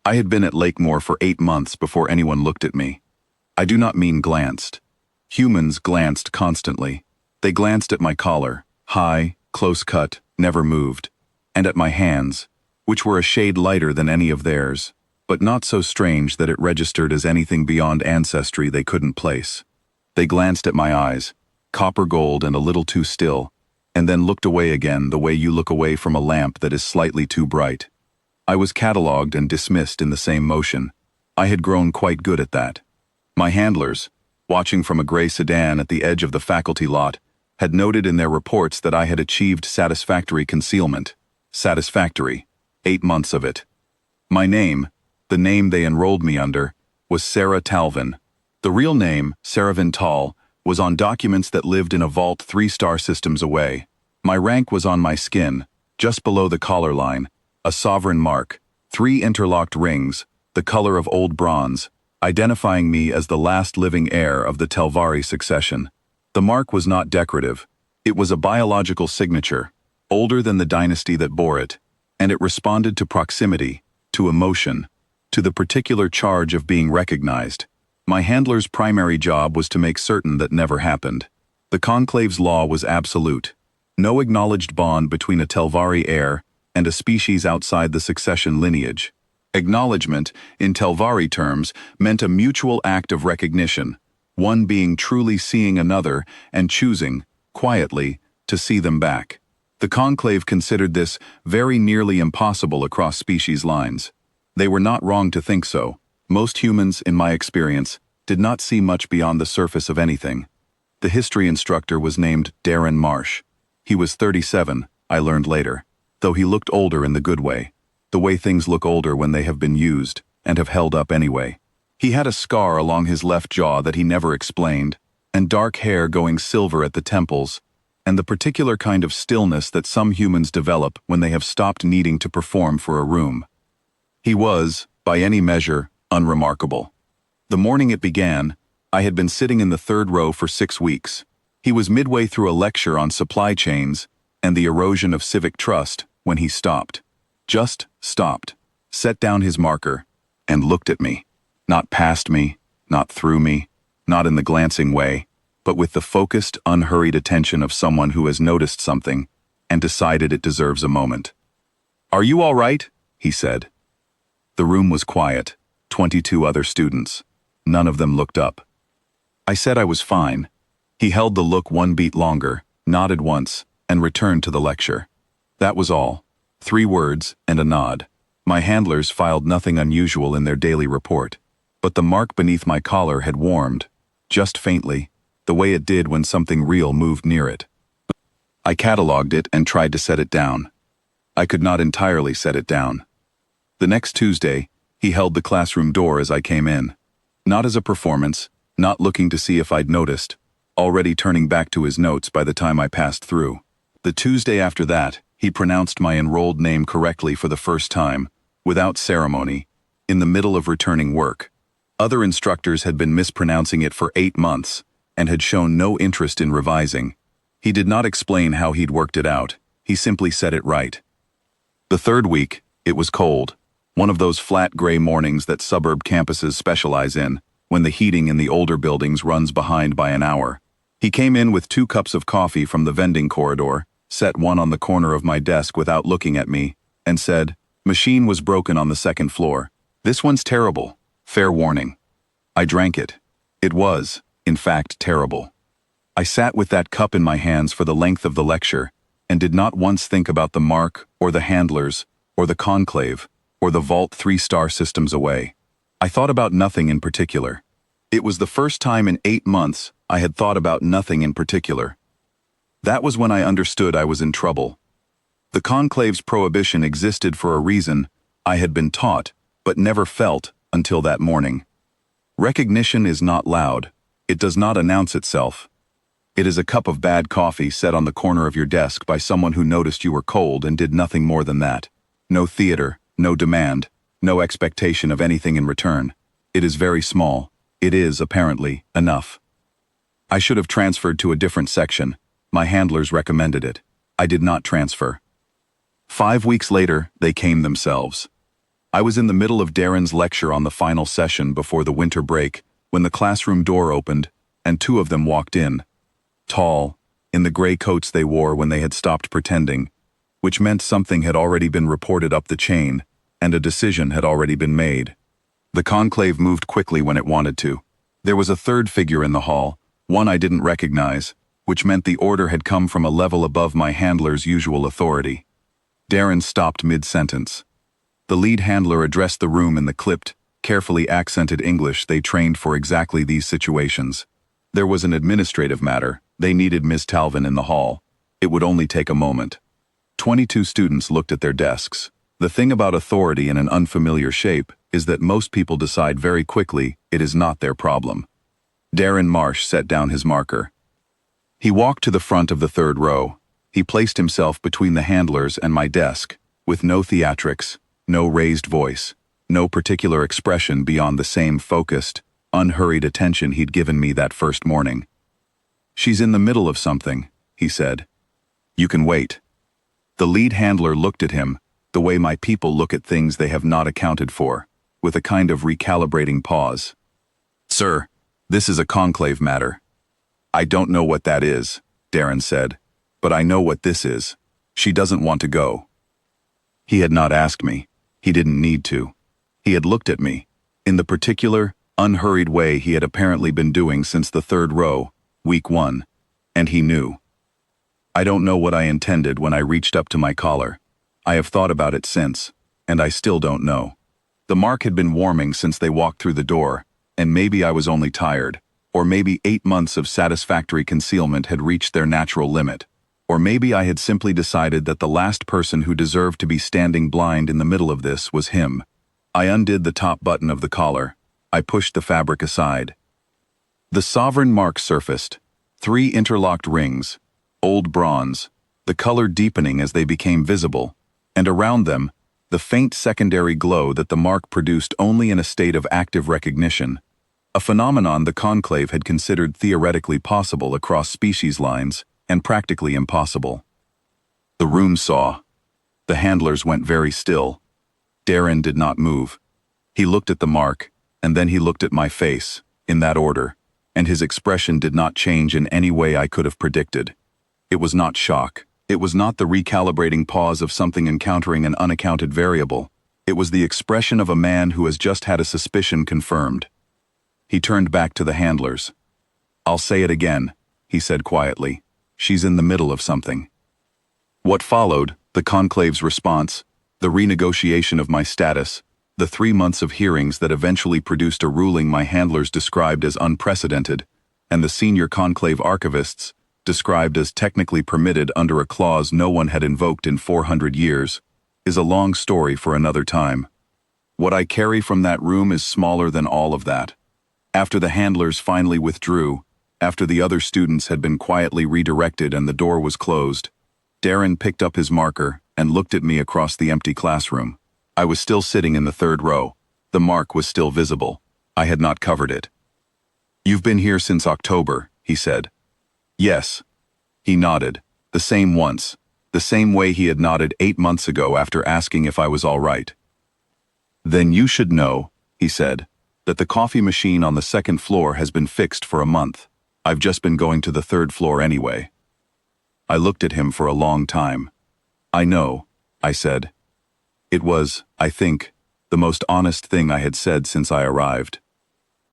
I had been at Lakemore for 8 months before anyone looked at me. I do not mean glanced. Humans glanced constantly. They glanced at my collar, high, close cut, never moved, and at my hands, which were a shade lighter than any of theirs, but not so strange that it registered as anything beyond ancestry they couldn't place. They glanced at my eyes, copper gold and a little too still, and then looked away again the way you look away from a lamp that is slightly too bright. I was catalogued and dismissed in the same motion. I had grown quite good at that. My handlers, watching from a gray sedan at the edge of the faculty lot, had noted in their reports that I had achieved satisfactory concealment. Satisfactory. 8 months of it. My name, the name they enrolled me under, was Sarah Talvin. The real name, Sarah Vintal, was on documents that lived in a vault 3 star systems away. My rank was on my skin, just below the collar line, a sovereign mark, 3 interlocked rings, the color of old bronze, identifying me as the last living heir of the Telvari succession. The mark was not decorative. It was a biological signature, older than the dynasty that bore it, and it responded to proximity, to emotion, to the particular charge of being recognized. My handler's primary job was to make certain that never happened. The conclave's law was absolute. No acknowledged bond between a Telvari heir and a species outside the succession lineage. Acknowledgement, in Telvari terms, meant a mutual act of recognition, one being truly seeing another and choosing, quietly, to see them back. The conclave considered this very nearly impossible across species lines. They were not wrong to think so. Most humans, in my experience, did not see much beyond the surface of anything. The history instructor was named Darren Marsh. He was 37, I learned later, though he looked older in the good way, the way things look older when they have been used and have held up anyway. He had a scar along his left jaw that he never explained, and dark hair going silver at the temples, and the particular kind of stillness that some humans develop when they have stopped needing to perform for a room. He was, by any measure, unremarkable. The morning it began, I had been sitting in the 3rd row for 6 weeks. He was midway through a lecture on supply chains and the erosion of civic trust when he stopped. Just stopped, set down his marker, and looked at me. Not past me, not through me, not in the glancing way, but with the focused, unhurried attention of someone who has noticed something and decided it deserves a moment. "Are you all right?" he said. The room was quiet, 22 other students. None of them looked up. I said I was fine. He held the look 1 beat longer, nodded once, and returned to the lecture. That was all. 3 words and a nod. My handlers filed nothing unusual in their daily report, but the mark beneath my collar had warmed, just faintly, the way it did when something real moved near it. I catalogued it and tried to set it down. I could not entirely set it down. The next Tuesday, he held the classroom door as I came in. Not as a performance, not looking to see if I'd noticed, already turning back to his notes by the time I passed through. The Tuesday after that, he pronounced my enrolled name correctly for the first time, without ceremony, in the middle of returning work. Other instructors had been mispronouncing it for 8 months and had shown no interest in revising. He did not explain how he'd worked it out. He simply said it right. The 3rd week, it was cold. One of those flat gray mornings that suburb campuses specialize in, when the heating in the older buildings runs behind by an hour. He came in with 2 cups of coffee from the vending corridor, set one on the corner of my desk without looking at me, and said, "Machine was broken on the 2nd floor. This one's terrible. Fair warning." I drank it. It was, in fact, terrible. I sat with that cup in my hands for the length of the lecture, and did not once think about the mark, or the handlers, or the conclave, or the vault 3 star systems away. I thought about nothing in particular. It was the first time in 8 months I had thought about nothing in particular. That was when I understood I was in trouble. The conclave's prohibition existed for a reason I had been taught, but never felt until that morning. Recognition is not loud. It does not announce itself. It is a cup of bad coffee set on the corner of your desk by someone who noticed you were cold and did nothing more than that. No theater, no demand, no expectation of anything in return. It is very small. It is, apparently, enough. I should have transferred to a different section. My handlers recommended it. I did not transfer. 5 weeks later, they came themselves. I was in the middle of Darren's lecture on the final session before the winter break when the classroom door opened and two of them walked in. Tall, in the gray coats they wore when they had stopped pretending, which meant something had already been reported up the chain and a decision had already been made. The conclave moved quickly when it wanted to. There was a third figure in the hall, one I didn't recognize, which meant the order had come from a level above my handler's usual authority. Darren stopped mid-sentence. The lead handler addressed the room in the clipped, carefully accented English they trained for exactly these situations. There was an administrative matter. They needed Ms. Talvin in the hall. It would only take a moment. 22 students looked at their desks. The thing about authority in an unfamiliar shape is that most people decide very quickly it is not their problem. Darren Marsh set down his marker. He walked to the front of the third row. He placed himself between the handlers and my desk, with no theatrics, no raised voice, no particular expression beyond the same focused, unhurried attention he'd given me that first morning. "She's in the middle of something," he said. "You can wait." The lead handler looked at him, the way my people look at things they have not accounted for, with a kind of recalibrating pause. "Sir, this is a conclave matter." "I don't know what that is," Darren said, "but I know what this is. She doesn't want to go." He had not asked me. He didn't need to. He had looked at me, in the particular, unhurried way he had apparently been doing since the third row, week 1, and he knew. I don't know what I intended when I reached up to my collar. I have thought about it since, and I still don't know. The mark had been warming since they walked through the door, and maybe I was only tired, or maybe 8 months of satisfactory concealment had reached their natural limit, or maybe I had simply decided that the last person who deserved to be standing blind in the middle of this was him. I undid the top button of the collar. I pushed the fabric aside. The sovereign mark surfaced. 3 interlocked rings, old bronze, the color deepening as they became visible, and around them, the faint secondary glow that the mark produced only in a state of active recognition, a phenomenon the conclave had considered theoretically possible across species lines and practically impossible. The room saw. The handlers went very still. Darren did not move. He looked at the mark, and then he looked at my face, in that order, and his expression did not change in any way I could have predicted. It was not shock. It was not the recalibrating pause of something encountering an unaccounted variable. It was the expression of a man who has just had a suspicion confirmed. He turned back to the handlers. "I'll say it again," he said quietly. "She's in the middle of something." What followed, the conclave's response, the renegotiation of my status, the 3 months of hearings that eventually produced a ruling my handlers described as unprecedented, and the senior conclave archivists described as technically permitted under a clause no one had invoked in 400 years, is a long story for another time. What I carry from that room is smaller than all of that. After the handlers finally withdrew, after the other students had been quietly redirected and the door was closed, Darren picked up his marker and looked at me across the empty classroom. I was still sitting in the third row. The mark was still visible. I had not covered it. "You've been here since October," he said. "Yes." He nodded, the same once, the same way he had nodded 8 months ago after asking if I was all right. "Then you should know," he said, "that the coffee machine on the 2nd floor has been fixed for a month. I've just been going to the 3rd floor anyway." I looked at him for a long time. "I know," I said. It was, I think, the most honest thing I had said since I arrived.